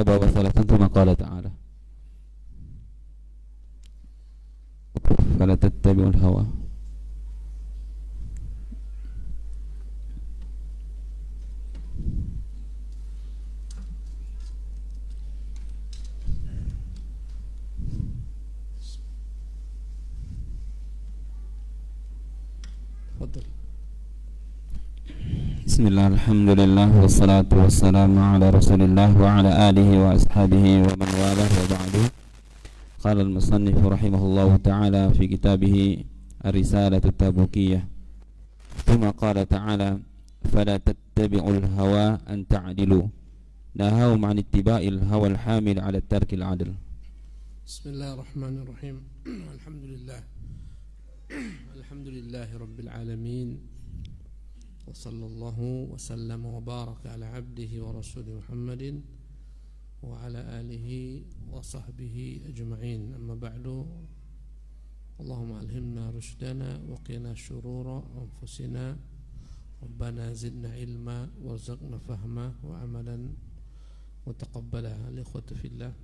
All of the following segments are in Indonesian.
وثلاثا ثم قال تعالى فلا تتبعوا الهوى. Bismillah, alhamdulillah, wassalatu wassalamu ala rasulillah wa ala alihi wa ashabihi wa man walah wa ba'du. Qala al-musannif rahimahullahu ta'ala fi kitabih Ar-Risalatu Tabukiyah, thumma qala ta'ala fala tattabi'ul hawa an ta'dilu, nahawum an ittiba'il hawa al-hamil ala tarkil adl. Bismillahirrahmanirrahim. Alhamdulillahi rabbil alamin. Wa sallallahu wa sallama wa baraka ala abdihi wa rasulih Muhammadin wa ala alihi wa sahbihi ajma'in. Amma ba'du. Allahumma alhimna rushdana wa qina shurura anfusina. Rabbana zidna ilma warzuqna fahma wa amalan mutaqabbala. Ikhwati fillah,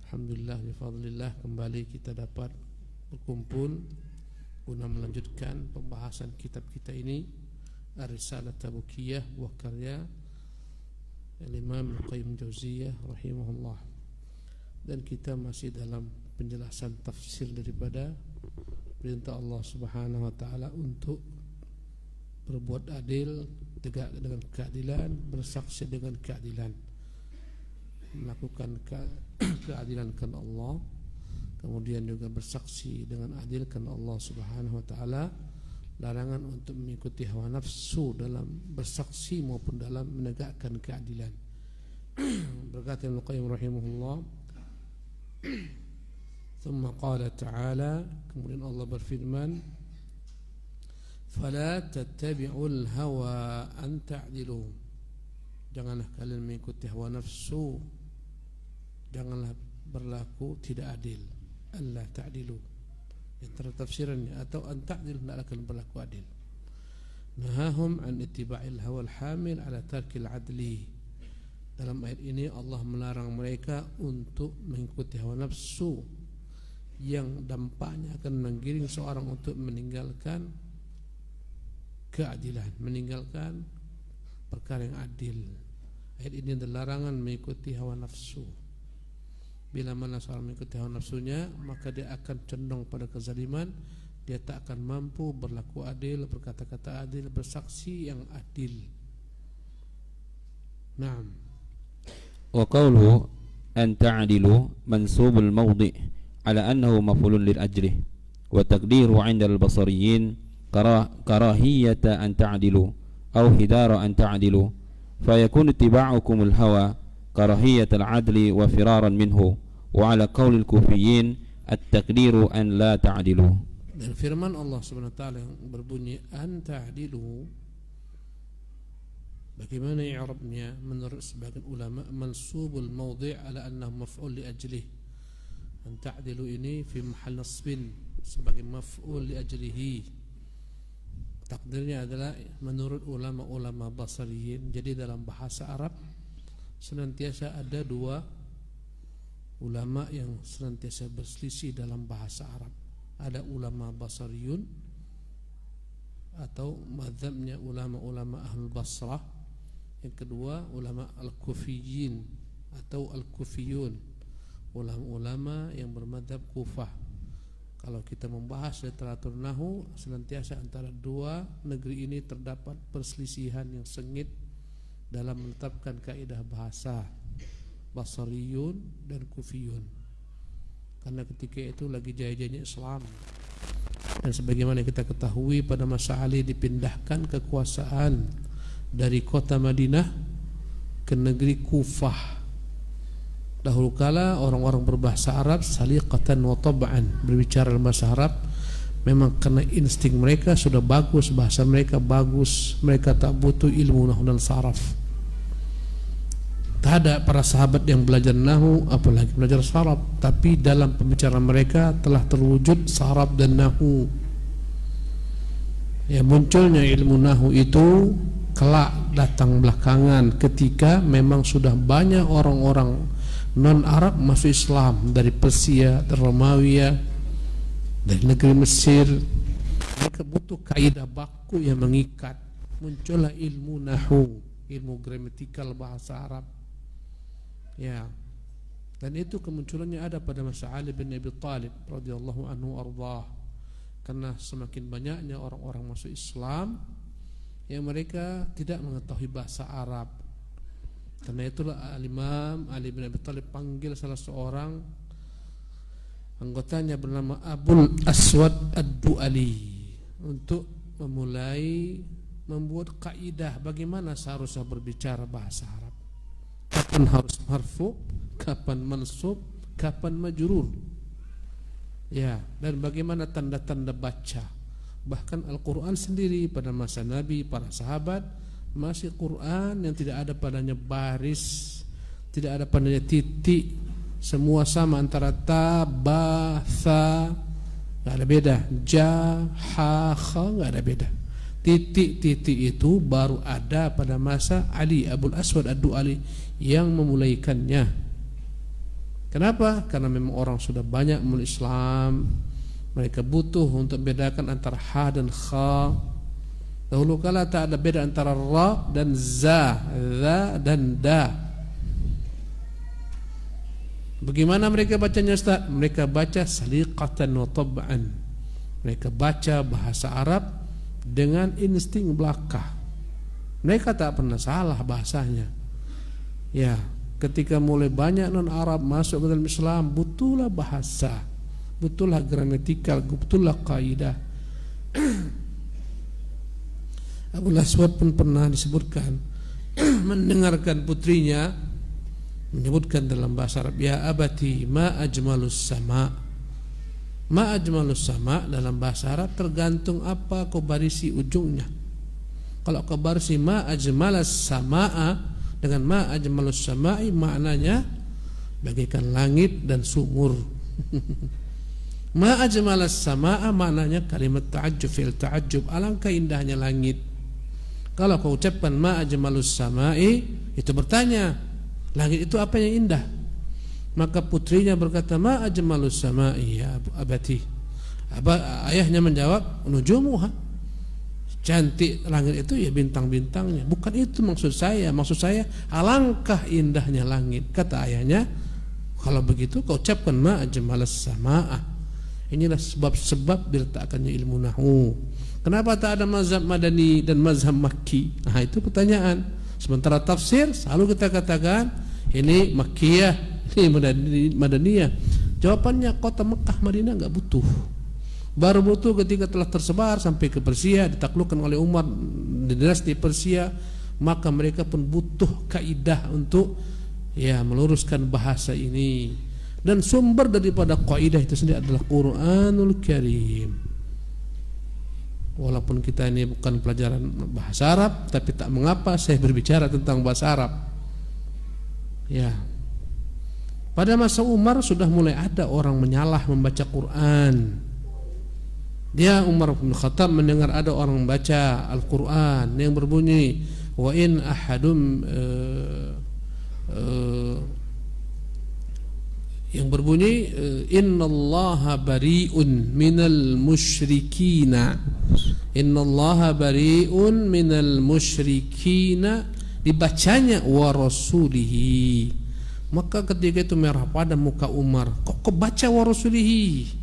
alhamdulillah bifadlillah kembali kita dapat berkumpul guna melanjutkan pembahasan kitab kita ini, Ar-Risalah Tabukiyah, buah karya Al-Imam Al-Qayyim Jauziyah rahimahullah. Dan kita masih dalam penjelasan tafsir daripada perintah Allah Subhanahu wa taala untuk berbuat adil, tegak dengan keadilan, bersaksi dengan keadilan, melakukan keadilan karena Allah, kemudian juga bersaksi dengan adil karena Allah Subhanahu wa taala. Larangan untuk mengikuti hawa nafsu dalam bersaksi maupun dalam menegakkan keadilan. Berkata Ibnu Qayyim rahimahullah, thumma qala ta'ala, kemudian Allah berfirman, fala tattabi'ul hawa an ta'dilu, janganlah kalian mengikuti hawa nafsu, janganlah berlaku tidak adil. Allah ta'dilu, antara tafsirannya, atau an ta'dil, hendaklah kalian berlaku adil. Nahahum an ittiba'il hawa al-hamil ala tarkil adli. Dalam ayat ini Allah melarang mereka untuk mengikuti hawa nafsu yang dampaknya akan menggiring seorang untuk meninggalkan keadilan, meninggalkan perkara yang adil. Ayat ini adalah larangan mengikuti hawa nafsu. Bila mana seorang mengikuti hawa nafsunya, maka dia akan condong pada kezaliman. Dia tak akan mampu berlaku adil, berkata-kata adil, bersaksi yang adil. Naam. Wa qawluhu an ta'dilu mansubul mawdi' ala annahu maf'ulun lil ajlih, wa taqdiru 'inda al-basariyyin karahiyata an ta'dilu aw hidara an ta'dilu, fa yakunu ittiba'ukum al-hawa كراهية العدل وفرارا منه, وعلى قول الكوفيين التقدير أن لا تعدلوا. Dan firman Allah Subhanahu wa taala yang berbunyi an ta'dilu, bagaimana i'rabnya menurut sebagian ulama? Mansubul mawdi' ala annahu maf'ul li ajlih. An ta'dilu ini fi mahall nasbin, sebagai maf'ul li ajlihi. Takdirnya adalah menurut ulama-ulama basariyin. Jadi dalam bahasa Arab senantiasa ada dua ulama yang senantiasa berselisih dalam bahasa Arab. Ada ulama basariyun atau mazhabnya ulama-ulama ahlul Basrah. Yang kedua ulama al-Kufiyin atau al-Kufiyun, ulama-ulama yang bermadzhab Kufah. Kalau kita membahas literatur nahwu, senantiasa antara dua negeri ini terdapat perselisihan yang sengit dalam menetapkan kaidah bahasa, Basriyun dan Kufiyun. Karena ketika itu lagi jaya-jayanya Islam. Dan sebagaimana kita ketahui, pada masa Ali dipindahkan kekuasaan dari kota Madinah ke negeri Kufah. Dahulu kala orang-orang berbahasa Arab saliqatan wa tab'an, berbicara bahasa Arab memang karena insting mereka sudah bagus, bahasa mereka bagus, mereka tak butuh ilmu nahwu dan saraf. Tak ada para sahabat yang belajar nahwu apalagi belajar saraf, tapi dalam pembicaraan mereka telah terwujud saraf dan nahwu. Ya, munculnya ilmu nahwu itu kelak datang belakangan ketika memang sudah banyak orang-orang non-Arab masuk Islam dari Persia, dari Romawi, dari negeri Mesir. Mereka butuh kaidah baku yang mengikat. Muncullah ilmu nahwu, ilmu gramatikal bahasa Arab. Ya. Dan itu kemunculannya ada pada masa Ali bin Abi Thalib radhiyallahu anhu ardah. Karena semakin banyaknya orang-orang masuk Islam yang mereka tidak mengetahui bahasa Arab. Karena itulah Imam Ali bin Abi Thalib panggil salah seorang anggotanya bernama Abul Aswad Ad-Du'ali untuk memulai membuat kaidah bagaimana seharusnya berbicara bahasa Arab. Kapan harus marfu, kapan mansub, kapan majrur. Ya, dan bagaimana tanda-tanda baca. Bahkan Al-Quran sendiri pada masa Nabi, para sahabat masih Quran yang tidak ada padanya baris, tidak ada padanya titik, semua sama antara ta, ba, tha, nggak ada beda. Ja, ha, kha, nggak ada beda. Titik-titik itu baru ada pada masa Ali Abul Aswad Ad-Du'ali yang memulaikannya. Kenapa? Karena memang orang sudah banyak mulai Islam. Mereka butuh untuk bedakan antara ha dan kha. Dahulu kala tak ada beda antara ra dan za, za dan da. Bagaimana mereka bacanya, Ustaz? Mereka baca saliqatan wa tab'an. Mereka baca bahasa Arab dengan insting belaka. Mereka tak pernah salah bahasanya. Ya, ketika mulai banyak non-Arab masuk ke dalam Islam, betullah bahasa, betullah gramatikal, betullah kaidah. Abu Aswad pun pernah disebutkan mendengarkan putrinya menyebutkan dalam bahasa Arab, ya abati ma ajmalus sama. Ma ajmalus sama dalam bahasa Arab tergantung apa kau barisi ujungnya. Kalau kau barisi ma ajmalas samaa dengan ma ajmalus samai, maknanya bagaikan langit dan sumur. Ma ajmalas samaa maknanya kalimat ta'ajjub, fi'il ta'ajjub, alangkah indahnya langit. Kalau kau ucapkan ma ajmalus samai, itu bertanya, langit itu apa yang indah? Maka putrinya berkata, ma ajmalus samai ya abati. Ayahnya menjawab, nujumuha. Cantik langit itu ya bintang-bintangnya. Bukan itu maksud saya. Maksud saya alangkah indahnya langit. Kata ayahnya, kalau begitu kau ucapkan ma ajmalas samaa. Inilah sebab-sebab diletakkannya ilmu nahwu. Kenapa tak ada mazhab Madani dan mazhab Makki? Nah, itu pertanyaan. Sementara tafsir selalu kita katakan ini Makkiyah, ini Madaniyah. Jawabannya kota Mekah Madinah enggak butuh. Baru butuh ketika telah tersebar sampai ke Persia, ditaklukkan oleh Umar di dinasti Persia, maka mereka pun butuh kaidah untuk ya meluruskan bahasa ini. Dan sumber daripada kaidah itu sendiri adalah Quranul Karim. Walaupun kita ini bukan pelajaran bahasa Arab, tapi tak mengapa saya berbicara tentang bahasa Arab. Ya. Pada masa Umar sudah mulai ada orang menyalah membaca Quran. Dia Umar bin Khattab mendengar ada orang membaca Al-Quran yang berbunyi wa in ahadum yang berbunyi innallaha bari'un minal musyrikina. Innallaha bari'un minal musyrikina, dibacanya wa rasulihi. Maka ketika itu merah pada muka Umar. Kok baca wa rasulihi?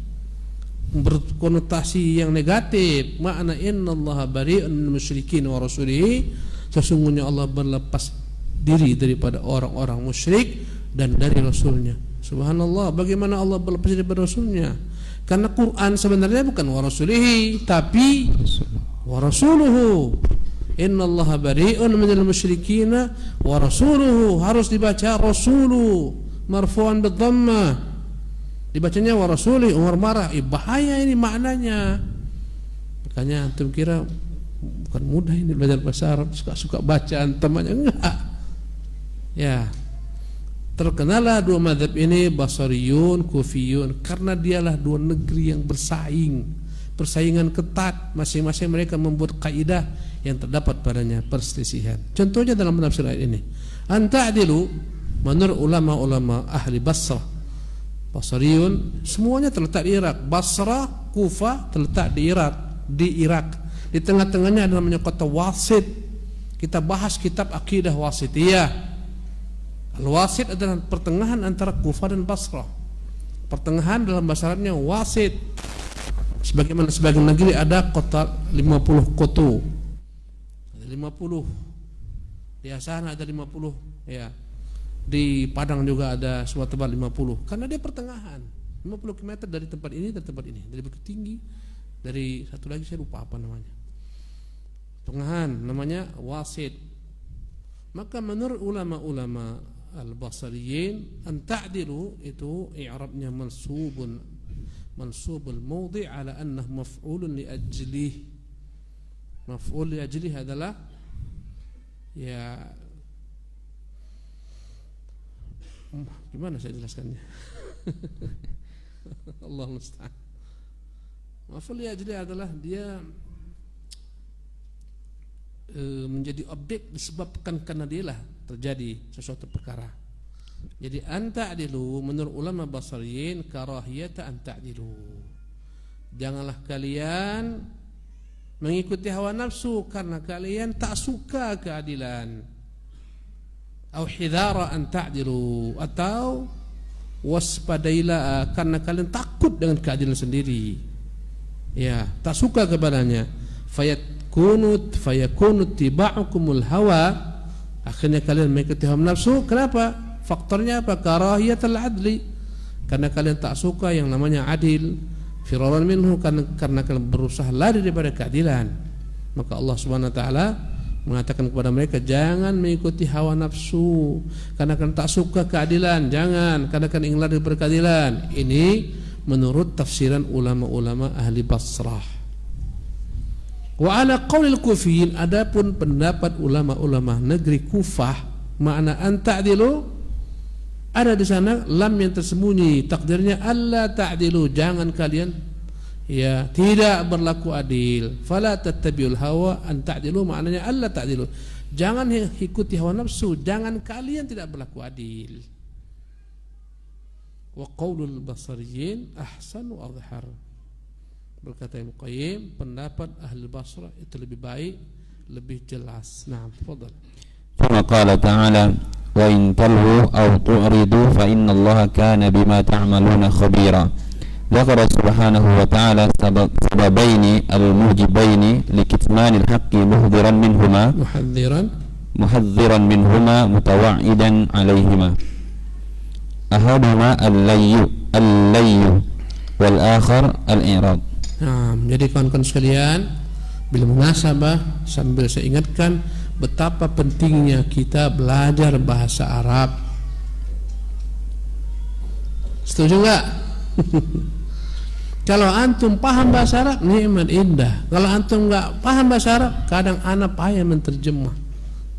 Berkonotasi yang negatif. Makna innallaha bari'un minal musyrikin wa rasulihi, sesungguhnya Allah berlepas diri daripada orang-orang musyrik dan dari Rasulnya. Subhanallah, bagaimana Allah berlepas diri daripada Rasulnya? Karena Quran sebenarnya bukan wa rasulihi, tapi wa rasuluhu. Innallaha bari'un minal musyrikina wa rasuluhu. Harus dibaca rasulu marfu'an bidhammah. Dibacanya wa rasuli. Umar marah, bahaya ini maknanya. Makanya antum kira bukan mudah ini belajar bahasa Arab, suka-suka baca antumnya enggak. Ya. Terkenalah dua mazhab ini, Basriyun, Kufiyun, karena dialah dua negeri yang bersaing, persaingan ketat. Masing-masing mereka membuat kaidah yang terdapat padanya perselisihan. Contohnya dalam penafsiran ayat ini, anta'dilu, menurut ulama-ulama ahli Basrah, Basriyun, semuanya terletak di Irak. Basrah, Kufah terletak di Irak. Di tengah-tengahnya ada namanya kota Wasit. Kita bahas kitab akidah Wasitiyah. Al-Wasit adalah pertengahan antara Kufah dan Basrah. Pertengahan dalam bahasa Arabnya Wasit. Sebagaimana sebagian negeri ada kota 50 koto. Ada 50. Di sana ada 50, ya. Di Padang juga ada sebuah tempat 50. Karena dia pertengahan. 50 km dari tempat ini dan tempat ini. Dari Bukit Tinggi, dari satu lagi saya lupa apa namanya. Pertengahan namanya Wasit. Maka menurut ulama-ulama al-Basriyin, anta'dilu itu i'rabnya mansubul mawdi' ala annahu maf'ulun li ajlih. Maf'ul li ajlih adalah ya, gimana saya jelaskannya? Allah musta'an. Maf'ul li ajlih adalah dia menjadi objek disebabkan karena dialah terjadi sesuatu perkara. Jadi anta'dilu menurut ulama Basriyin karahiyata anta'dilu. Janganlah kalian mengikuti hawa nafsu karena kalian tak suka keadilan. Au hidhara anta'dilu, atau waspadailah karena kalian takut dengan keadilan sendiri. Ya, tak suka kepadanya. Fayakunu tiba'ukumul hawa, akhirnya kalian mengikuti hawa nafsu. Kenapa? Faktornya apa? Karahiyatul adli, karena kalian tak suka yang namanya adil. Firaran minhu, karena kalian berusaha lari daripada keadilan. Maka Allah Subhanahu wa taala mengatakan kepada mereka, jangan mengikuti hawa nafsu karena kalian tak suka keadilan. Jangan, karena kalian ingin lari daripada keadilan. Ini menurut tafsiran ulama-ulama ahli Basrah. Wa ala qaulil kufiyin, adapun pendapat ulama-ulama negeri Kufah, makna anta'dilu ada di sana lam yang tersembunyi, takdirnya alla ta'dilu, jangan kalian ya tidak berlaku adil. Fala tattabi'ul hawa an ta'dilu, maknanya alla ta'dilu, jangan ikuti hawa nafsu, jangan kalian tidak berlaku adil. Wa qaulul basriyin ahsan wa adhhar, berkata Ibnu Qayyim, pendapat ahli Basrah itu lebih baik, lebih jelas. Nah, tafadhal. Fa qala ta'ala wa in talhu aw tu'ridu fa inna Allaha kana bima ta'maluna khabira. Dzakara subhanahu wa ta'ala sababaini al-mujibaini likitmanil haqqi muhdziran minhuma mutawa'idan 'alaihima. Ahaduma al-layyu wal akhar al-i'rad. Nah, jadi kawan-kawan sekalian, bila munasabah sambil saya ingatkan betapa pentingnya kita belajar bahasa Arab. Setuju enggak? Kalau antum paham bahasa Arab, nikmat indah. Kalau antum enggak paham bahasa Arab, kadang ana payah menterjemah.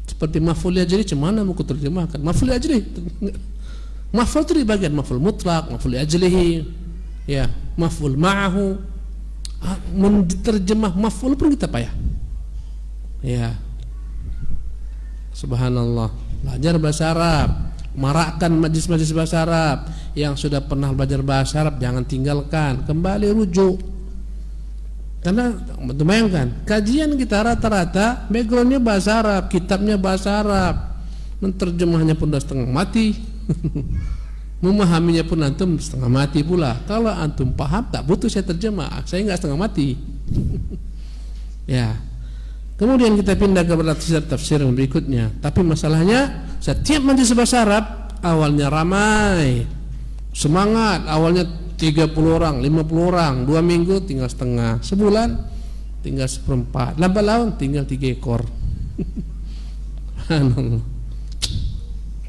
Seperti maf'ul ajri, cemana mau kuterjemahkan? Maf'ul ajri. Maf'ul itu di bagian maf'ul mutlak, maf'ul ajlihi, ya, maf'ul ma'ahu. Menterjemah maf'ul pun kita payah. Ya. Subhanallah. Belajar bahasa Arab, marakkan majlis-majlis bahasa Arab. Yang sudah pernah belajar bahasa Arab jangan tinggalkan, kembali rujuk. Karena bayangkan, kajian kita rata-rata backgroundnya bahasa Arab, kitabnya bahasa Arab, menterjemahnya pun sudah setengah mati. Memahaminya pun antum setengah mati pula. Kalau antum paham, tak butuh saya terjemah, saya enggak setengah mati. Ya. Kemudian kita pindah ke tafsir yang berikutnya. Tapi masalahnya, setiap majlis bahasa Arab awalnya ramai, semangat, awalnya 30 orang, 50 orang, 2 minggu tinggal setengah, sebulan tinggal 1/4, lambat laun tinggal 3 ekor.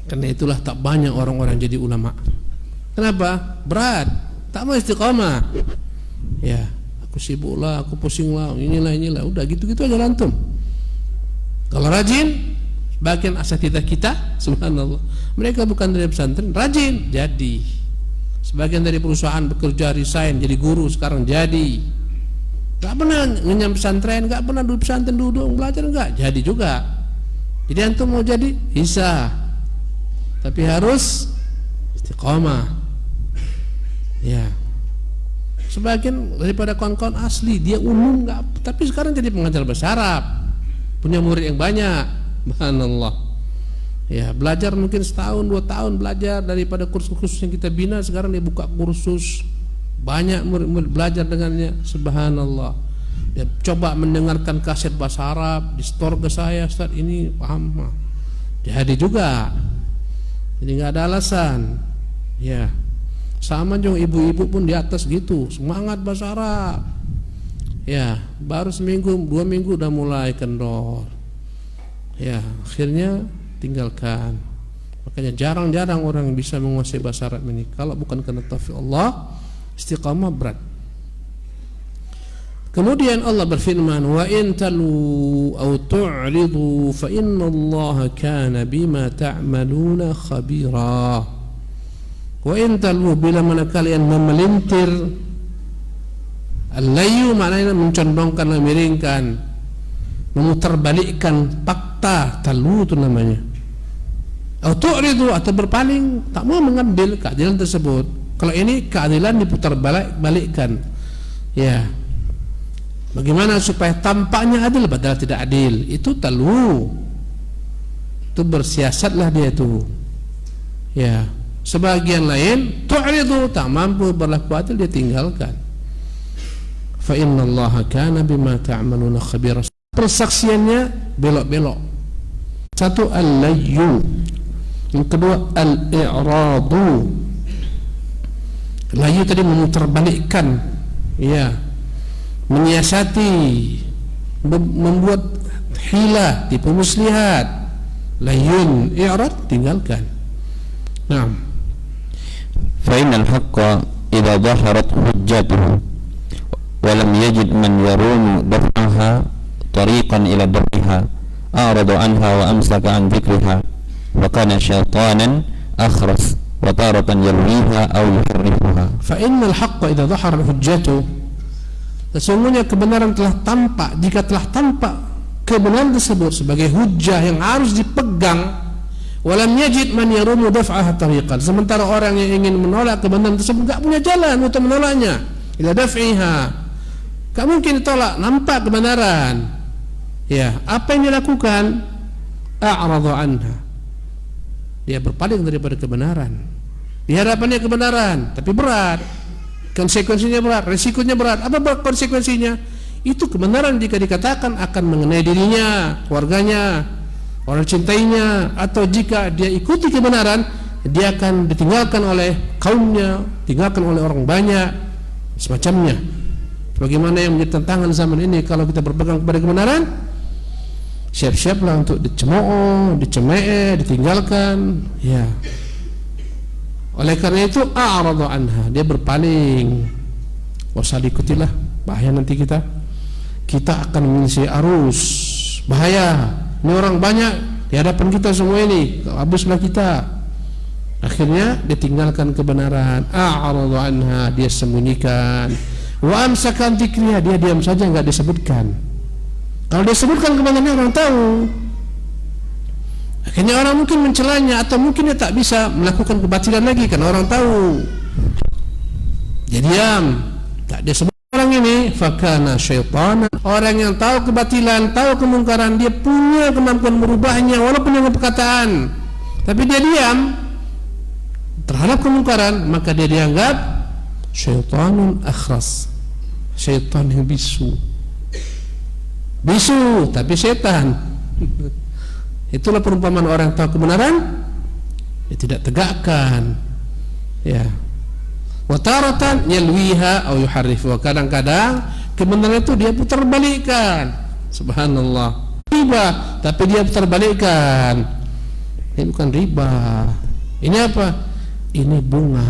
Karena itulah tak banyak orang-orang jadi ulama. Kenapa? Berat, tak mau istiqamah. Ya, aku sibuk lah, aku pusing lah, inilah, udah gitu-gitu aja antum. Kalau rajin, bagian asatidz kita, subhanallah, mereka bukan dari pesantren, rajin jadi. Sebagian dari perusahaan bekerja resign jadi guru, sekarang jadi. Nggak pernah ngenyam pesantren, nggak pernah duduk pesantren, duduk belajar, nggak jadi juga. Jadi antum mau jadi bisa, tapi harus istiqomah. Ya. Sebagian daripada kawan-kawan asli dia umum nggak, tapi sekarang jadi pengajar bahasa Arab, punya murid yang banyak. Subhanallah. Ya, belajar mungkin setahun 2 tahun belajar daripada kursus-kursus yang kita bina, sekarang dia buka kursus, banyak murid belajar dengannya. Subhanallah. Dia coba mendengarkan kaset bahasa Arab, di store ke saya, Ustaz ini paham. Jadi juga. Jadi nggak ada alasan. Ya. Sama juga ibu-ibu pun di atas gitu, semangat bahasa Arab. Ya, baru seminggu 2 minggu udah mulai kendor. Ya, akhirnya tinggalkan. Makanya jarang-jarang orang yang bisa menguasai bahasa Arab ini. Kalau bukan karena taufik Allah, istiqamah berat. Kemudian Allah berfirman, wa in talu aw tu'ridu fa innallaha kana bima ta'maluna khabira. Wa in talu, bila mana kalian memelintir, al-layu maknanya mencondongkan, memiringkan, memutarbalikkan fakta, talu itu namanya. Atau tu'ridu, atau berpaling, tak mau mengambil keadilan tersebut. Kalau ini keadilan diputarbalikkan. Ya. Bagaimana supaya tampaknya adil padahal tidak adil? Itu talu. Itu bersiasatlah dia itu. Ya. Sebagian lain tu'ridu, tak mampu berlaku adil, dia tinggalkan. Fa innallaha kana bima ta'maluna khabira. Persaksiannya belok-belok. Satu al-layyu, yang kedua al-i'radu. Layyu tadi memutarbalikkan, ya, menyiasati, membuat hilah, tipu muslihat. Layyun, i'rad, tinggalkan. Naam. فإن الحق إذا ظهرت حجته ولم يجد من يروم دفعها طريقا إلى دفعها أعرض عنها وأمسك عن ذكرها وكان شيطانا أخرس وتارة يرويها أو يحرفها. فإن الحق إذا ظهرت حجته, sesungguhnya kebenaran telah tampak, jika telah tampak kebenaran tersebut sebagai hujjah yang harus dipegang, walam yajid man yarumu daf'aha tariqan, sementara orang yang ingin menolak kebenaran tersebut enggak punya jalan untuk menolaknya, ila daf'iha, enggak mungkin ditolak, nampak kebenaran. Ya, apa yang dilakukan? A'radu anha, dia berpaling daripada kebenaran. Di hadapannya kebenaran, tapi berat, konsekuensinya berat, resikonya berat. Apa konsekuensinya? Itu kebenaran jika dikatakan akan mengenai dirinya, keluarganya, orang cintainya, atau jika dia ikuti kebenaran, dia akan ditinggalkan oleh kaumnya, tinggalkan oleh orang banyak, semacamnya. Bagaimana yang menjadi tantangan zaman ini kalau kita berpegang kepada kebenaran? Siap-siaplah untuk dicemooh, dicemee, ditinggalkan. Ya. Oleh karena itu, a'radu anha, dia berpaling. Usah diikutilah, bahaya nanti kita akan menyelesaikan arus, bahaya. Ini orang banyak di hadapan kita semua ini, habislah kita. Akhirnya ditinggalkan kebenaran. A'radu anha, dia sembunyikan. Wa amsakan dzikriha, dia diam saja, enggak disebutkan. Kalau disebutkan kebenarannya orang tahu. Akhirnya orang mungkin mencelanya, atau mungkin dia tak bisa melakukan kebatilan lagi karena orang tahu. Dia diam, tak disebut. Orang ini fakana syaitanan, orang yang tahu kebatilan, tahu kemungkaran, dia punya kemampuan merubahnya walaupun dengan perkataan, tapi dia diam terhadap kemungkaran, maka dia dianggap syaitanun akhras, syaitan yang bisu tapi setan. Itulah perumpamaan orang yang tahu kebenaran, dia tidak tegakkan. Ya. Wa taratan yalwiha aw yuharrifu, kadang-kadang kebenaran itu dia putar balikkan. Subhanallah. Riba, tapi dia putar balikkan. Ini bukan riba. Ini apa? Ini bunga.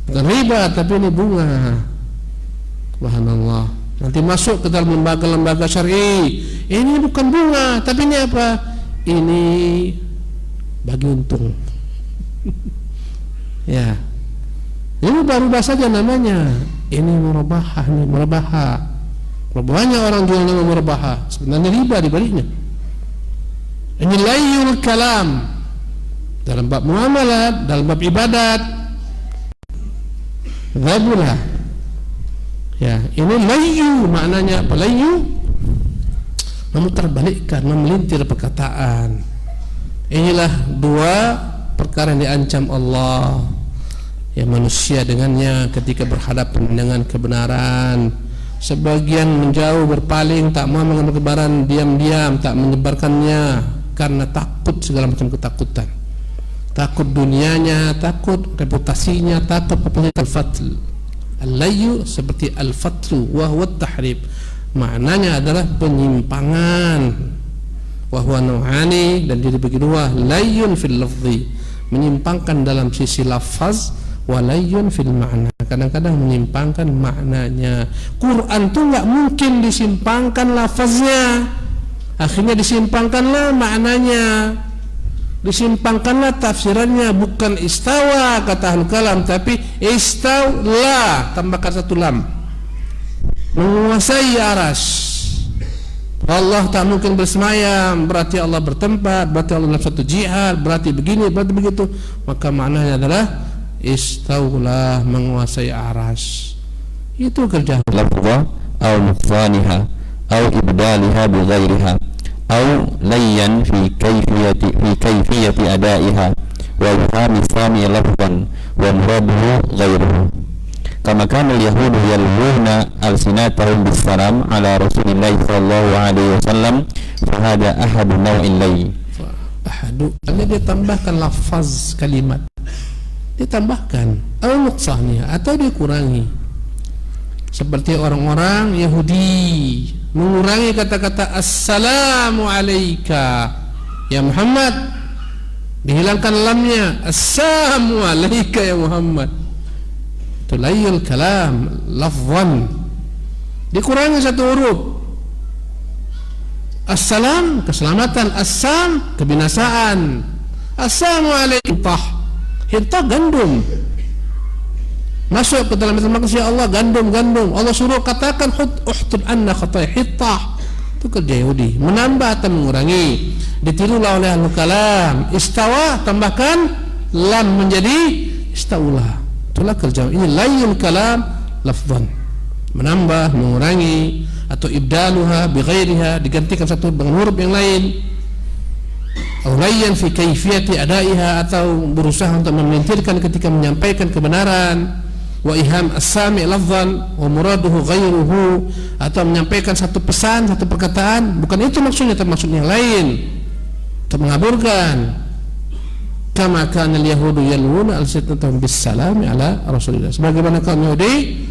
Bukan riba, tapi ini bunga. Subhanallah. Nanti masuk ke dalam lembaga-lembaga syar'i. Ini bukan bunga, tapi ini apa? Ini bagi untung. Ya. Ini rubah-rubah saja namanya. ini murabahah nih, murabahah. Banyak orang jual nama murabahah, sebenarnya riba di baliknya. Ini layyul kalam dalam bab muamalat, dalam bab ibadat. Zabulah. Ya, ini layyu maknanya apa? Layyu memutarbalikkan, memelintir perkataan. Inilah dua perkara yang diancam Allah ya manusia dengannya ketika berhadapan dengan kebenaran. Sebagian menjauh, berpaling, tak mau mengambil kebenaran, diam-diam tak menyebarkannya karena takut segala macam ketakutan. Takut dunianya, takut reputasinya, takut al-fatl. Al-layyu seperti al-fatlu wa huwa at-tahrib. Maknanya adalah penyimpangan. Wa huwa nau'ani, dan dia dibagi dua, layyun fil lafzi, menyimpangkan dalam sisi lafaz, wa layyun fil ma'na, kadang-kadang menyimpangkan maknanya. Quran tuh enggak mungkin disimpangkan lafaznya, akhirnya disimpangkanlah maknanya, disimpangkanlah tafsirannya. Bukan istawa kata ahlul kalam, tapi istawla, tambahkan satu lam, menguasai aras. Allah tak mungkin bersemayam, berarti Allah bertempat, berarti Allah dalam satu jihad, berarti begini, berarti begitu. Maka maknanya adalah istawla, menguasai aras. Itu kerja lafzah atau nuqsaniha atau ibdaliha bi ghairiha atau layyan fi kayfiyati adaiha wa fahmi sami lafzan wa muraduhu ghairuhu. Kama kana al-yahudu yalwuna alsinatahum bis-salam ala Rasulillah sallallahu alaihi wasallam, fa hada ahadu naw'il layy. Ahadu, dia tambahkan lafaz kalimat, ditambahkan atau nuqsahnya, atau dikurangi. Seperti orang-orang Yahudi mengurangi kata-kata assalamu alayka ya Muhammad, dihilangkan lamnya, assalamu alayka ya Muhammad. Itu layyul kalam, lafzan, dikurangi satu huruf. Assalam, keselamatan. Assam, kebinasaan. Assalamu alaikum, hintah gandum masuk ke dalam maksud Allah, gandum. Allah suruh katakan uhtub anna khataya, hittah. Itu kerja Yahudi, menambah atau mengurangi. Ditirulah oleh ahlul kalam. Istawa, tambahkan lam menjadi istaula. Itulah kerja ini layyul kalam lafzan, menambah, mengurangi, atau ibdaluha bi ghairiha, digantikan satu dengan huruf yang lain. Atau layyan fi kayfiyati adaiha, atau berusaha untuk memelintirkan ketika menyampaikan kebenaran. Wa iham as-sami' lafzan wa muraduhu ghairuhu, atau menyampaikan satu pesan, satu perkataan, bukan itu maksudnya, tapi maksudnya yang lain, untuk mengaburkan. Kama kana al-yahudu yalwuna alsinatahum bis-salami ala Rasulillah, sebagaimana kaum Yahudi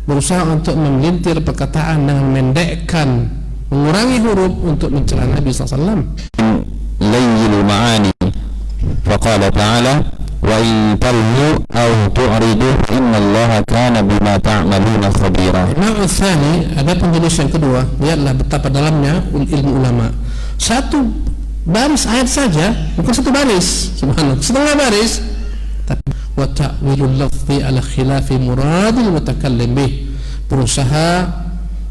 berusaha untuk memelintir perkataan dengan mendekkan, mengurangi huruf untuk mencela Nabi SAW. Layyil ma'ani, faqala ta'ala wa in talhu aw tu'ridu innallaha kana bima ta'maluna khabira. Nah, tsani, ada penjelasan kedua, lihatlah betapa dalamnya ilmu ulama. Satu baris ayat saja, bukan satu baris, subhanallah, setengah baris, tapi wa ta'wilul lafzi ala khilafi muradil mutakallim bih, berusaha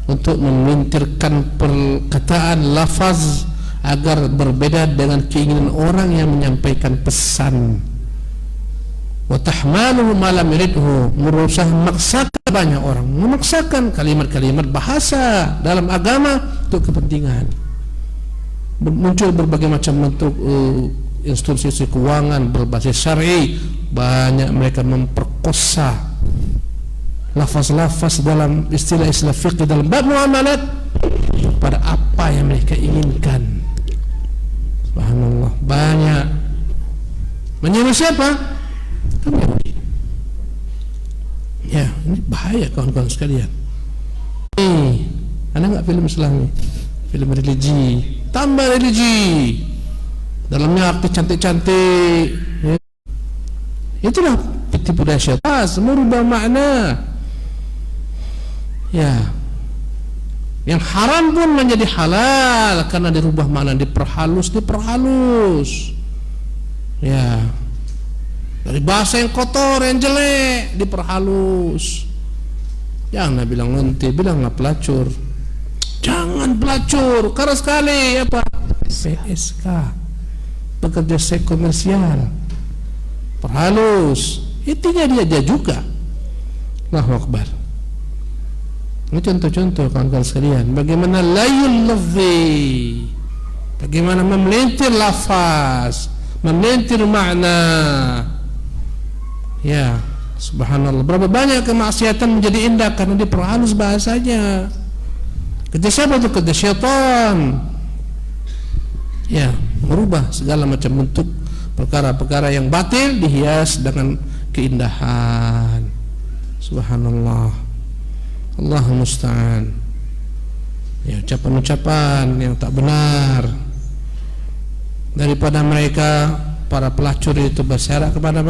untuk memintirkan perkataan lafaz agar berbeda dengan keinginan orang yang menyampaikan pesan. Wa tahmaluhu ma lam yuridhu, berusaha memaksakan, banyak orang memaksakan kalimat-kalimat bahasa dalam agama untuk kepentingan. Muncul berbagai macam bentuk institusi keuangan berbasis syar'i, banyak mereka memperkosa lafaz-lafaz dalam istilah-istilah fiqh dalam bab muamalat pada apa yang mereka inginkan. Subhanallah, banyak. Menyuruh siapa? Kami. Ya, ini bahaya kawan-kawan sekalian. Ada nggak film Islami? Film religi, tambah religi, dalamnya artis cantik-cantik, ya. Itulah tipu daya syaitan, merubah makna. Ya, yang haram pun menjadi halal karena dirubah makna, diperhalus. Ya, dari bahasa yang kotor, yang jelek, diperhalus. Jangan bilang nanti, bilanglah pelacur. Jangan pelacur, keras sekali apa? PSK, pekerja seks komersial, perhalus. Intinya dia juga. Allahu Akbar. Ini contoh-contoh kawan-kawan sekalian, bagaimana layul lafzi, bagaimana memelintir lafaz, memelintir makna. Ya, subhanallah. Berapa banyak kemaksiatan menjadi indah karena diperhalus bahasanya. Kerja siapa itu? Kerja syaitan. Ya, merubah segala macam bentuk perkara-perkara yang batil dihias dengan keindahan. Subhanallah. Allahumma musta'an. Ya, ucapan-ucapan yang tak benar daripada mereka para pelacur itu bersyarat kepada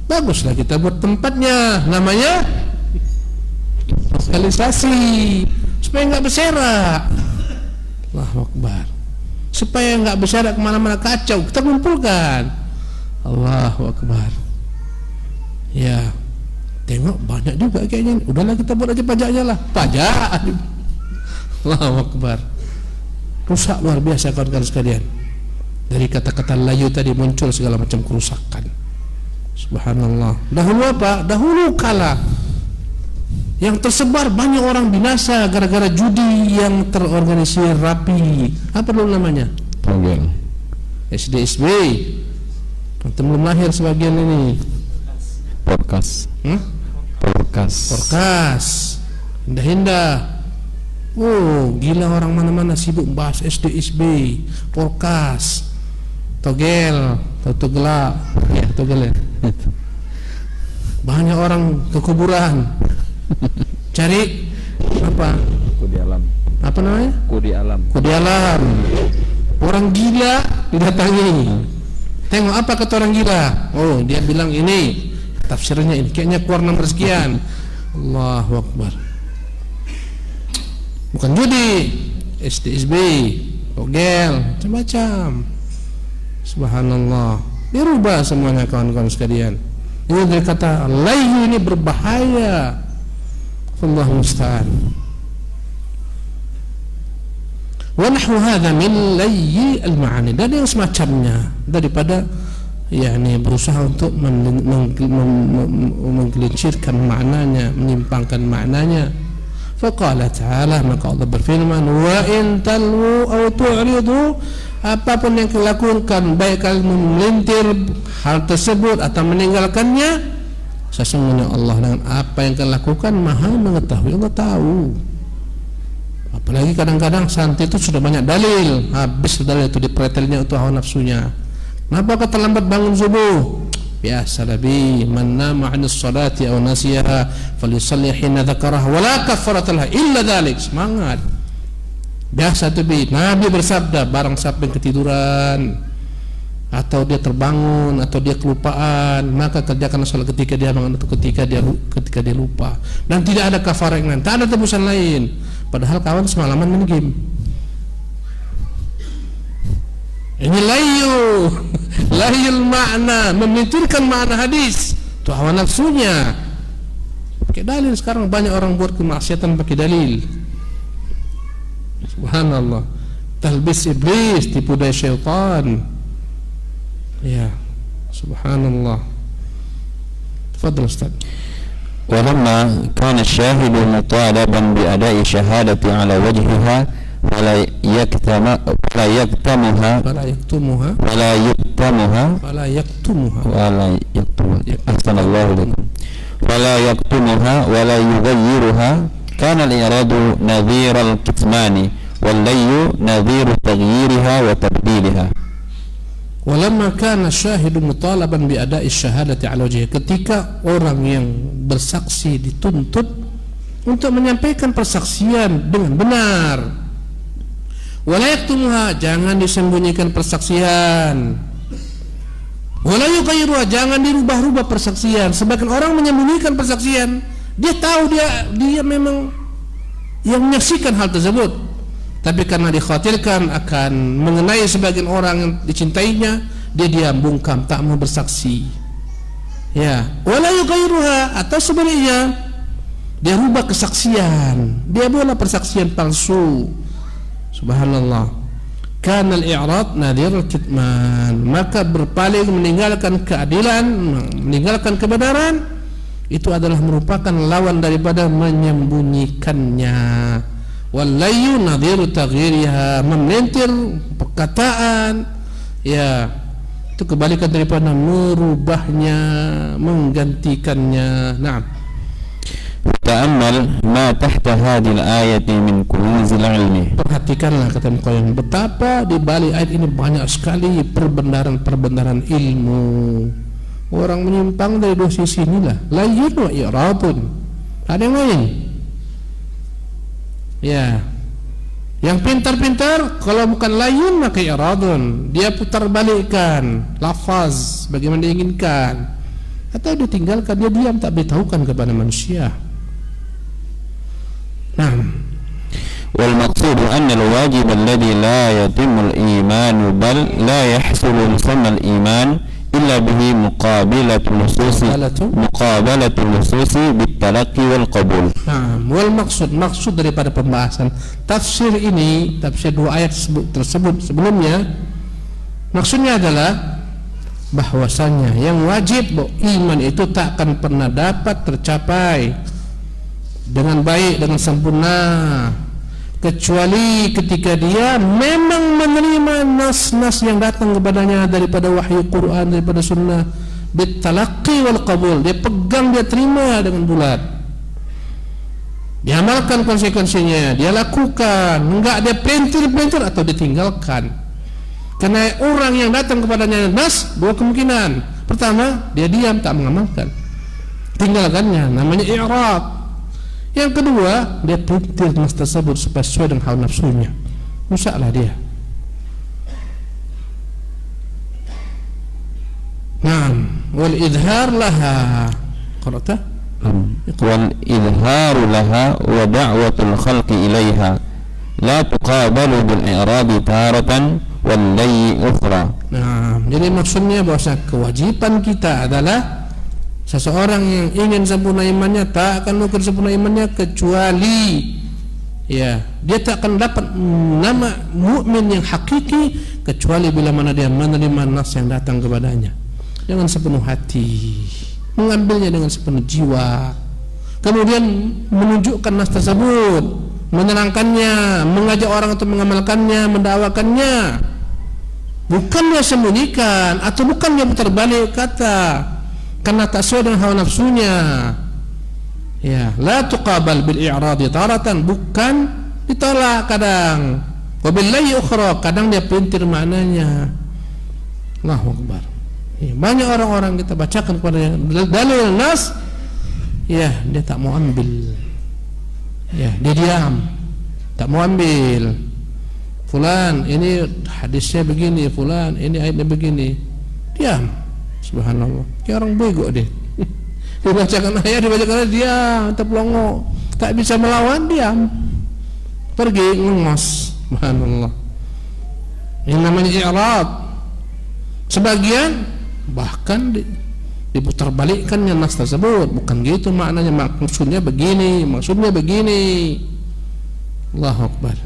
baguslah kita buat tempatnya, namanya sosialisasi supaya enggak berserak. Allahu Akbar. Supaya enggak berserak kemana-mana kacau, kita kumpulkan. Allahu Akbar. Ya, tengok banyak juga kayaknya. Udahlah kita buat aja pajaknya lah. Pajak. Allahu Akbar. Rusak luar biasa kawan-kawan sekalian. Dari kata-kata layu tadi muncul segala macam kerusakan. Subhanallah. Dahulu apa? Dahulu kala yang tersebar banyak orang binasa gara-gara judi yang terorganisir rapi. Apa dulu namanya? Togel. SDSB. Nanti belum lahir sebagian ini. Podcast. Porkas. Indah-indah. Oh, gila orang mana-mana sibuk bahas SDSB, Porkas, Togel, Togelak. Ya, Togel ya. Banyak orang ke kuburan cari apa? Kudi alam. Apa namanya? Kudi alam. Kudi alam. Orang gila didatangi. Tengok apa kata orang gila. Oh, dia bilang ini, tafsirnya ini, kayaknya keluar nomor sekian. Allahu Akbar. Bukan judi, SDSB, Togel, macam-macam. Subhanallah. Dirubah semuanya kawan-kawan sekalian. Ini dari kata layu ini berbahaya. Allahu musta'an. Wa nahwu hadza min layyi al-ma'ani. Dan yang semacamnya daripada yakni berusaha untuk menggelincirkan maknanya, menyimpangkan maknanya. Faqala ta'ala, maka Allah berfirman, wa in talwu aw tu'ridu, apapun yang kalian lakukan, baik kalian memelintir hal tersebut atau meninggalkannya, sesungguhnya Allah dengan apa yang kalian lakukan Maha mengetahui. Allah tahu. Apalagi kadang-kadang santri itu sudah banyak dalil, habis dalil itu dipretelnya untuk hawa nafsunya. Kenapa kau terlambat bangun subuh? Biasa Nabi, man nama 'anis salati aw nasiyaha falyusalli hina dzakaraha wa la kafarata laha illa dzalik. Semangat. Biasa tuh Nabi bersabda, barang siapa yang ketiduran atau dia terbangun atau dia kelupaan, maka kerjakan salat ketika dia bangun atau ketika dia lupa, dan tidak ada kafarah yang lain, tak ada tebusan lain. Padahal kawan semalaman main game. Ini layul makna, memikirkan makna hadis, itu hawa nafsunya. Pakai dalil. Sekarang banyak orang buat kemaksiatan pakai dalil. Subhanallah. Talbis iblis, tipu daya syaitan. Ya, subhanallah. Tafadhal Ustaz. ولما كان الشاهد مطالبا بأداء شهادة على وجهها ولا يكتمها أحسن الله لكم ولا يكتمها ولا يغيرها كان الإراد نظير الكتمان واللي نظير تغييرها وتبديلها. Walamma kana syahidu mutalaban bi ada'i syahadati ala wajhi, ketika orang yang bersaksi dituntut untuk menyampaikan persaksian dengan benar. Wala yaktumuha, jangan disembunyikan persaksian. Wala yughayyiruha, jangan dirubah-rubah persaksian. Sebagian orang menyembunyikan persaksian, dia tahu dia memang yang menyaksikan hal tersebut, tapi karena dikhawatirkan akan mengenai sebagian orang yang dicintainya, dia diam, bungkam, tak mau bersaksi. Ya, wala yughayyiruha, atau sebaliknya dia rubah kesaksian, dia buatlah persaksian palsu. Subhanallah. Kana al-i'rad nadhir al-kitman, maka berpaling meninggalkan keadilan, meninggalkan kebenaran itu adalah merupakan lawan daripada menyembunyikannya. Wallayyu nadhiru taghyiriha, memelintir perkataan, ya itu kebalikan daripada merubahnya, menggantikannya. Naam. Ta'ammal ma tahta hadhihi al-ayati min kunuzil ilmi. Perhatikanlah kata Muqayyim, betapa di balik ayat ini banyak sekali perbendaharaan ilmu. Orang menyimpang dari dua sisi inilah, layyun wa i'radun. Ada yang lain. Ya. Yang pintar-pintar kalau bukan layyun maka i'radun. Dia putar balikkan lafaz bagaimana diinginkan. Atau dia tinggalkan, dia diam, tak beritahukan kepada manusia. Nah, wal maqsud anna al-wajib alladhi la yatimmu al-iman bal la yahsulu musamma al-iman illa bihi muqabalatu nususi bit-talaqqi wal qabul. Nah, wal maksud daripada pembahasan tafsir ini, tafsir dua ayat tersebut sebelumnya, maksudnya adalah bahwasanya yang wajib iman itu tak akan pernah dapat tercapai dengan baik, dengan sempurna, kecuali ketika dia memang menerima nas-nas yang datang kepadanya daripada wahyu Quran, daripada sunnah, bitalaqqi wal qabul. Dia pegang, dia terima dengan bulat, dia amalkan konsekuensinya, dia lakukan, enggak dia pelintir atau ditinggalkan. Karena orang yang datang kepadanya nas, dua kemungkinan. Pertama, dia diam, tak mengamalkan, tinggalkannya, namanya i'rad. Yang kedua, dia pelintir nas tersebut supaya sesuai dengan hawa nafsunya, rusaklah dia. Naam, wal idhar laha. Qara'ta? Wal idharu laha wa da'watul khalqi ilaiha la tuqabalu bil i'radi taratan wal layyi ukhra. Nah, jadi maksudnya bahwa kewajiban kita adalah seseorang yang ingin sempurna imannya tak akan mungkin sempurna imannya kecuali ya dia tak akan dapat nama mukmin yang hakiki kecuali bila mana dia menerima nas yang datang kepadanya dengan sepenuh hati, mengambilnya dengan sepenuh jiwa, kemudian menunjukkan nas tersebut, menerangkannya, mengajak orang untuk mengamalkannya, mendakwakannya, bukan dia sembunyikan atau bukan dia putar balik kata karena tak sesuai dengan hawa nafsunya. Ya, la tuqabal bil i'radi taratan, bukan ditolak kadang, wa billahi ukhra, kadang dia pelintir maknanya. Allahu akbar. Ya, banyak orang-orang kita bacakan kepada dalil nas, ya dia tak mau ambil. Ya, dia diam, tak mau ambil. Fulan ini hadisnya begini, fulan ini ayatnya begini, diam. Subhanallah, kayak orang bego deh. Dibacakan ayat, dibacakan ayat, diam, terpelongo, tak bisa melawan, diam, pergi ngengos. Subhanallah. Ini namanya i'rad. Sebagian bahkan diputar balikkannya nas tersebut, bukan gitu maknanya, maksudnya begini, maksudnya begini. Allahu akbar.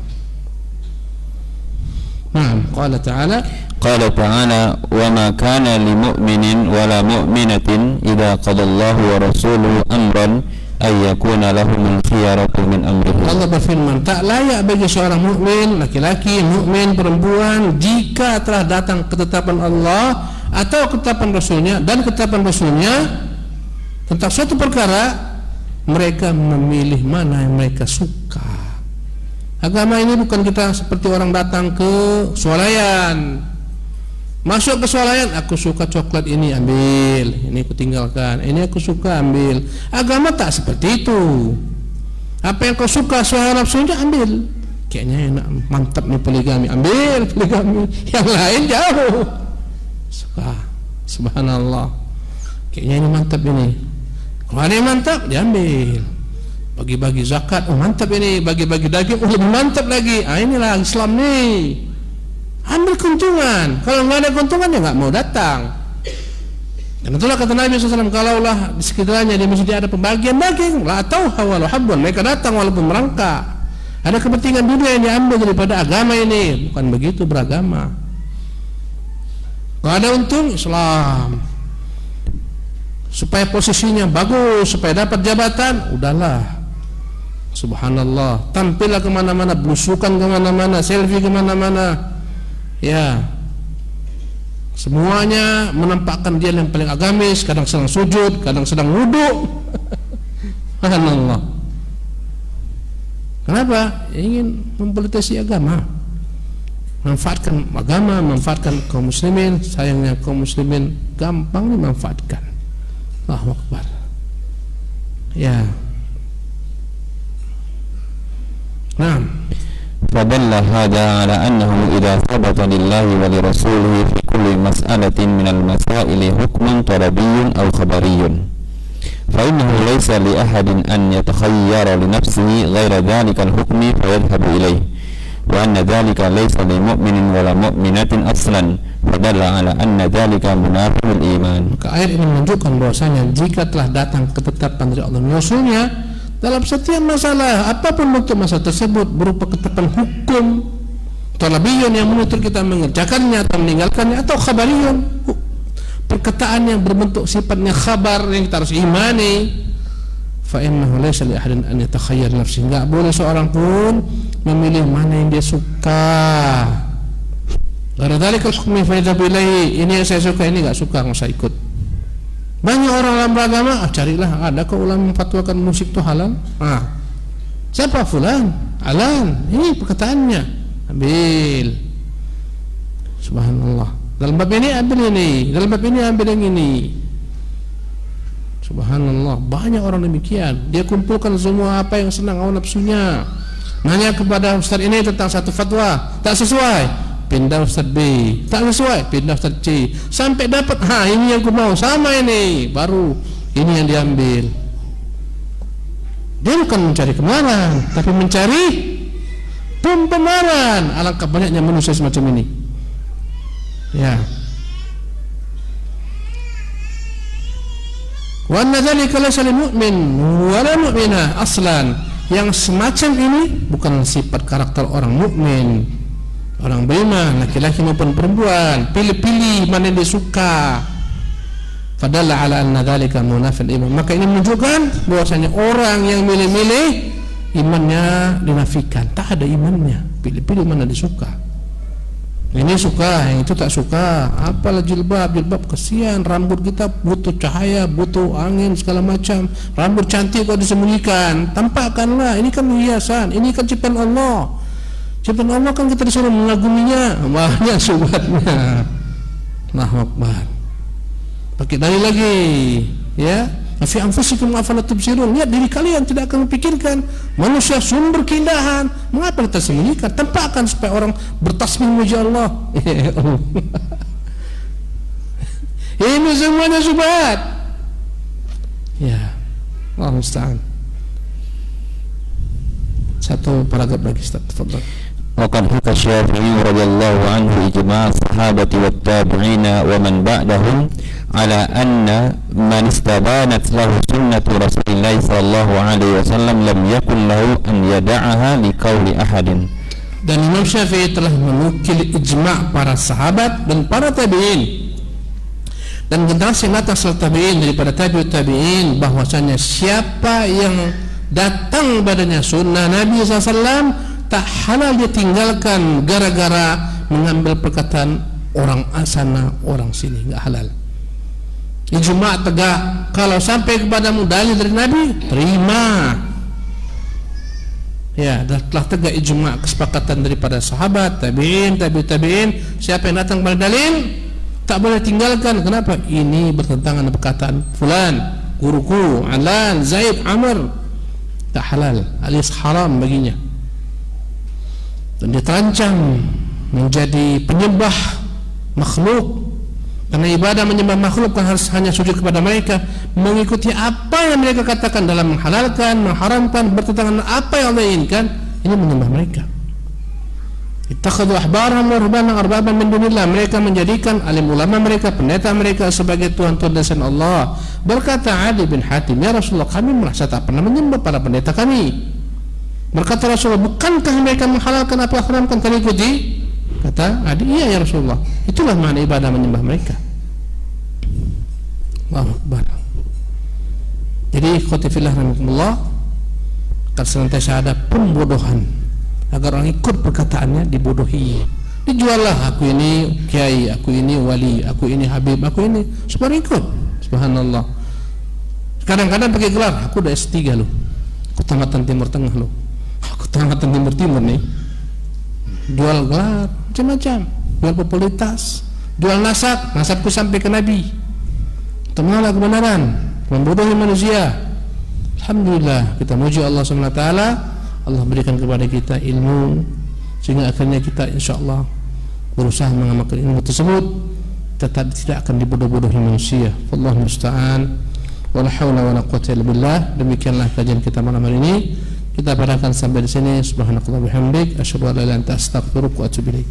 Nah, qala ta'ala wa ma kana li mu'minin wa la mu'minatin idza qada Allahu wa rasuluhu amran ay yakuna lahumul khiyaratu min amrihim. Allah berfirman, tak layak bagi seorang mukmin laki-laki, mukmin perempuan, jika telah datang ketetapan Allah atau ketetapan Rasulnya dan ketetapan Rasulnya tentang suatu perkara, mereka memilih mana yang mereka suka. Agama ini bukan kita seperti orang datang ke swalayan, masuk ke swalayan, aku suka coklat ini, ambil, ini aku tinggalkan, ini aku suka, ambil. Agama tak seperti itu. Apa yang kau suka sesuai nafsunya, ambil. Kayaknya enak, mantap nih poligami, ambil poligami. Yang lain jauh, suka. Subhanallah, kayaknya ini mantap ini. Kalau ada yang mantap, diambil. Bagi-bagi zakat, oh mantap ini. Bagi-bagi daging, oh lebih mantap lagi. Inilah Islam nih. Ambil keuntungan. Kalau nggak ada keuntungan, ya nggak mau datang. Dan itulah kata Nabi SAW, kalaulah di sekitarnya di masjid ada pembagian daging, la tauha walau habbun, mereka datang walaupun merangkak. Ada kepentingan dunia yang diambil daripada agama ini. Bukan begitu beragama. Kalau ada untung, Islam. Supaya posisinya bagus, supaya dapat jabatan, udahlah. Subhanallah, tampillah kemana-mana, belusukan kemana-mana, selfie kemana-mana. Ya, semuanya menampakkan dia yang paling agamis, kadang sedang sujud, kadang sedang wudhu. Subhanallah. Kenapa? Ingin mempolitisasi agama, manfaatkan agama, manfaatkan kaum muslimin. Sayangnya kaum muslimin gampang dimanfaatkan. Allahu Akbar. Ya. Nah, فدل هذا على أنه إذا ثبت لله ولرسوله في كل مسألة من المسائل حكم طلبي أو خبري فإنه ليس لأحد أن يتخير لنفسه غير ذلك الحكم فيذهب إليه وأن ذلك ليس لمؤمن ولا مؤمنة أصلا فدل على أن ذلك منافي الإيمان. Maka ayat ini menunjukkan bahwasanya jika telah datang ketetapan dari Allah dan Rasulnya dalam setiap masalah, apapun bentuk masalah tersebut berupa ketetapan hukum talabiyun yang menuntut kita mengerjakannya atau meninggalkannya, atau khabariyun, perkataan yang berbentuk sifatnya khabar yang kita harus imani, fa innahu laysa li ahadin an yatakhayyar nafsihi, enggak boleh seorang pun memilih mana yang dia suka. Gara dzalikal hukmi fa yadhabu ilaihi, ini yang saya suka, ini enggak suka, enggak usah ikut. Banyak orang dalam beragama, carilah, ada kok ulama memfatwakan musik itu halal. Siapa fulan? Alan, ini perkataannya, ambil. Subhanallah. Dalam bab ini ambil ini, dalam bab ini ambil yang ini. Subhanallah, banyak orang demikian. Dia kumpulkan semua apa yang senang hawa nafsunya. Nanya kepada ustaz ini tentang satu fatwa, tak sesuai, pindah ustaz B, tak sesuai, pindah ustaz C, sampai dapat, ini yang aku mau, sama ini, baru ini yang diambil. Dia bukan mencari kebenaran, tapi mencari pembenaran. Alangkah banyaknya manusia semacam ini. Ya. Wa anna dzalika laysa lil mu'min wa la mu'minah aslan. Yang semacam ini bukan sifat karakter orang mukmin, orang beriman, laki-laki maupun perempuan. Pilih-pilih mana yang dia suka. Fadalla ala anna dzalika munafil iman. Maka ini menunjukkan bahwasanya orang yang milih-milih imannya dinafikan, tak ada imannya. Pilih-pilih mana dia suka. Ini suka, yang itu tak suka. Apalah jilbab, kesian, rambut kita butuh cahaya, butuh angin segala macam. Rambut cantik kok disembunyikan, tampakkanlah. Ini kan hiasan, ini kan ciptaan Allah. Ciptaan Allah kan kita disuruh mengaguminya. Banyak syubhatnya. Allahu Akbar. Pakai dalil lagi, ya. Fi anfusikum afala tubsirun. Lihat diri kalian, tidak akan memikirkan manusia sumber keindahan. Mengapa kita sembunyikan? Tampakkan supaya orang bertasbih memuji Allah. Ini semuanya syubhat. Ya, Allah musta'an. Satu paragraf lagi, Ustaz. Tafadhal. وقد حكى الشافعي رضي الله عنه إجماع الصحابة والتابعين ومن بعدهم على أن من استبانت له سنة رسول الله صلى الله عليه وسلم لم يكن له أن يدعها لقول أحد. Dan Imam Syafi'i telah menukil ijma' para sahabat dan para tabi'in dan generasi atas tabi'in daripada tabi'in bahwasanya siapa yang datang badannya sunnah Nabi SAW tak halal dia tinggalkan gara-gara mengambil perkataan orang sana, orang sini, enggak halal. Ijma' tegak. Kalau sampai kepadamu dalil dari Nabi, terima. Ya, telah tegak ijma', kesepakatan daripada sahabat, tabi'in, tabi'in. Siapa yang datang pada dalil, tak boleh tinggalkan. Kenapa? Ini bertentangan dengan perkataan fulan, guruku, Alan, Zaid, Amr. Tak halal, alias haram baginya. Dan dia terancam menjadi penyembah makhluk, karena ibadah menyembah makhluk kan harus hanya sujud kepada mereka, mengikuti apa yang mereka katakan dalam menghalalkan, mengharamkan, bertentangan dengan apa yang Allah inginkan. Ini menyembah mereka. Ittakhadhu ahbarahum wa ruhbanahum arbaban min dunillah. Mereka menjadikan alim ulama mereka, pendeta mereka sebagai tuhan-tuhan dari selain Allah. Berkata Adi bin Hatim, ya Rasulullah, kami merasa tak pernah menyembah para pendeta kami. Berkata Rasulullah, bukankah mereka menghalalkan apa yang haramkan kami ikuti? Kata Adi, iya ya Rasulullah, itulah makna ibadah menyembah mereka. Allahu Akbar. Jadi ikhwati fillah rahimakumullah, akan senantiasa ada pembodohan agar orang ikut perkataannya, dibodohi. Dijuallah, aku ini kiai, aku ini wali, aku ini habib, aku ini, supaya ikut. Subhanallah. Kadang-kadang pakai gelar, aku udah S3 loh, aku tamatan Timur Tengah loh, aku tamatan Timur Timur nih. Jual gelar macam-macam, jual popularitas, jual nasabku sampai ke Nabi, temanlah kebenaran, membodohi manusia. Alhamdulillah, kita muji Allah SWT. Allah berikan kepada kita ilmu sehingga akhirnya kita insyaallah berusaha mengamalkan ilmu tersebut, tetap tidak akan dibodoh-bodohi manusia. Wallahu musta'an. Wala haula wala quwwata illa billah. Demikianlah kajian kita malam hari ini. Kita padakan sampai di sini. Subhanakallah bihamdik, asyhadu an la ilaha illa anta astaghfiruka wa atubu ilaik.